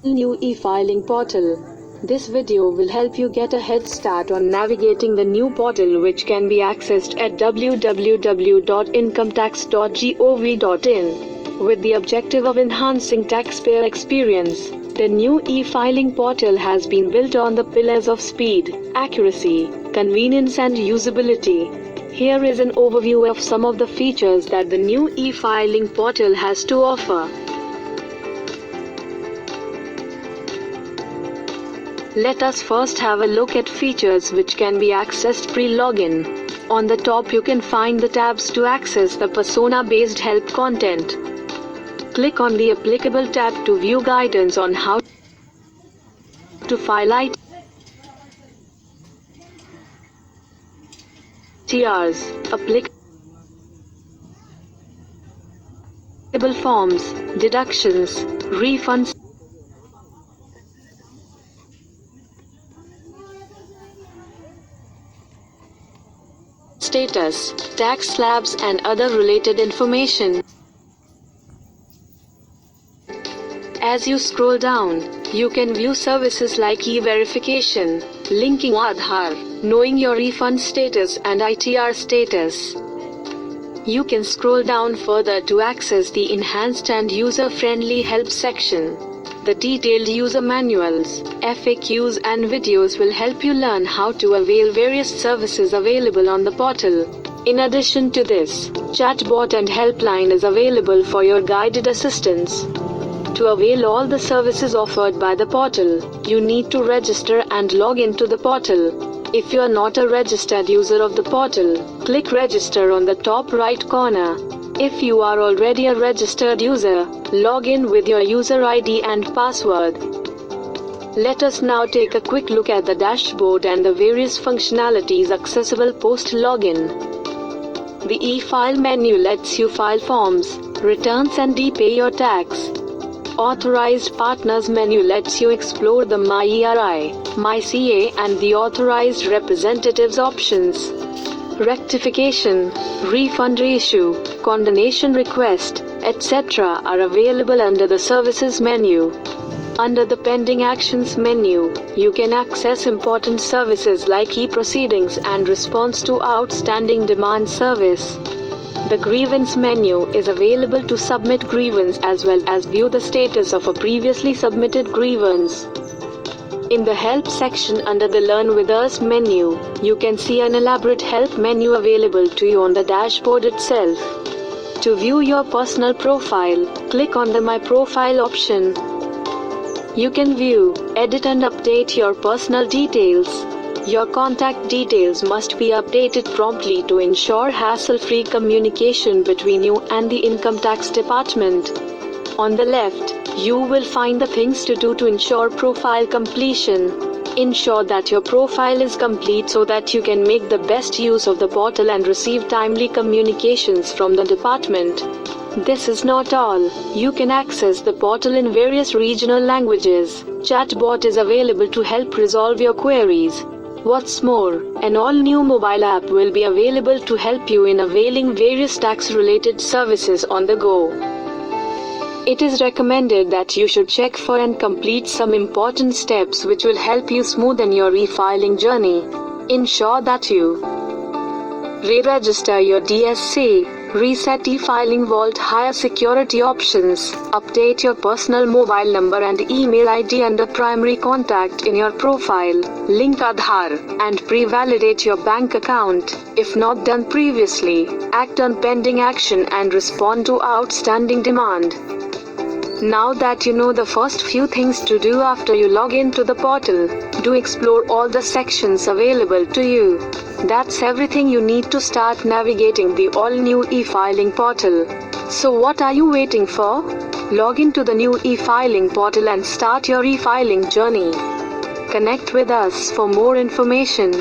New e-filing portal. This video will help you get a head start on navigating the new portal, which can be accessed at www.incometax.gov.in. With the objective of enhancing taxpayer experience, the new e-filing portal has been built on the pillars of speed, accuracy, convenience and usability. Here is an overview of some of the features that the new e-filing portal has to offer. Let us first have a look at features which can be accessed pre-login. On the top you can find the tabs to access the persona-based help content. Click on the applicable tab to view guidance on how to file ITRs, applicable forms, deductions, refunds, status, tax slabs and other related information. As you scroll down, you can view services like e-verification, linking Aadhaar, knowing your refund status and ITR status. You can scroll down further to access the enhanced and user-friendly help section. The detailed user manuals, FAQs and videos will help you learn how to avail various services available on the portal. In addition to this, chatbot and helpline is available for your guided assistance. To avail all the services offered by the portal, you need to register and log into the portal. If you are not a registered user of the portal, click register on the top right corner. If you are already a registered user, log in with your user ID and password. Let us now take a quick look at the dashboard and the various functionalities accessible post-login. The e-file menu lets you file forms, returns and e-pay your tax. Authorized Partners menu lets you explore the MyERI, MyCA and the Authorized Representatives options. Rectification, refund reissue, condonation request, etc. are available under the Services menu. Under the Pending Actions menu, you can access important services like e-proceedings and response to outstanding demand service. The Grievance menu is available to submit grievance as well as view the status of a previously submitted grievance. In the Help section under the Learn with Us menu, you can see an elaborate help menu available to you on the dashboard itself. To view your personal profile, click on the My Profile option. You can view, edit and update your personal details. Your contact details must be updated promptly to ensure hassle-free communication between you and the Income Tax Department. On the left, you will find the things to do to ensure profile completion. Ensure that your profile is complete so that you can make the best use of the portal and receive timely communications from the department. This is not all. You can access the portal in various regional languages. Chatbot is available to help resolve your queries. What's more, an all-new mobile app will be available to help you in availing various tax-related services on the go. It is recommended that you should check for and complete some important steps which will help you smoothen your e-filing journey. Ensure that you re-register your DSC, reset e-filing vault higher security options, update your personal mobile number and email ID under primary contact in your profile, link Aadhaar, and pre-validate your bank account. If not done previously, act on pending action and respond to outstanding demand. Now that you know the first few things to do after you log into the portal, do explore all the sections available to you. That's everything you need to start navigating the all-new e-filing portal. So what are you waiting for? Log into the new e-filing portal and start your e-filing journey. Connect with us for more information.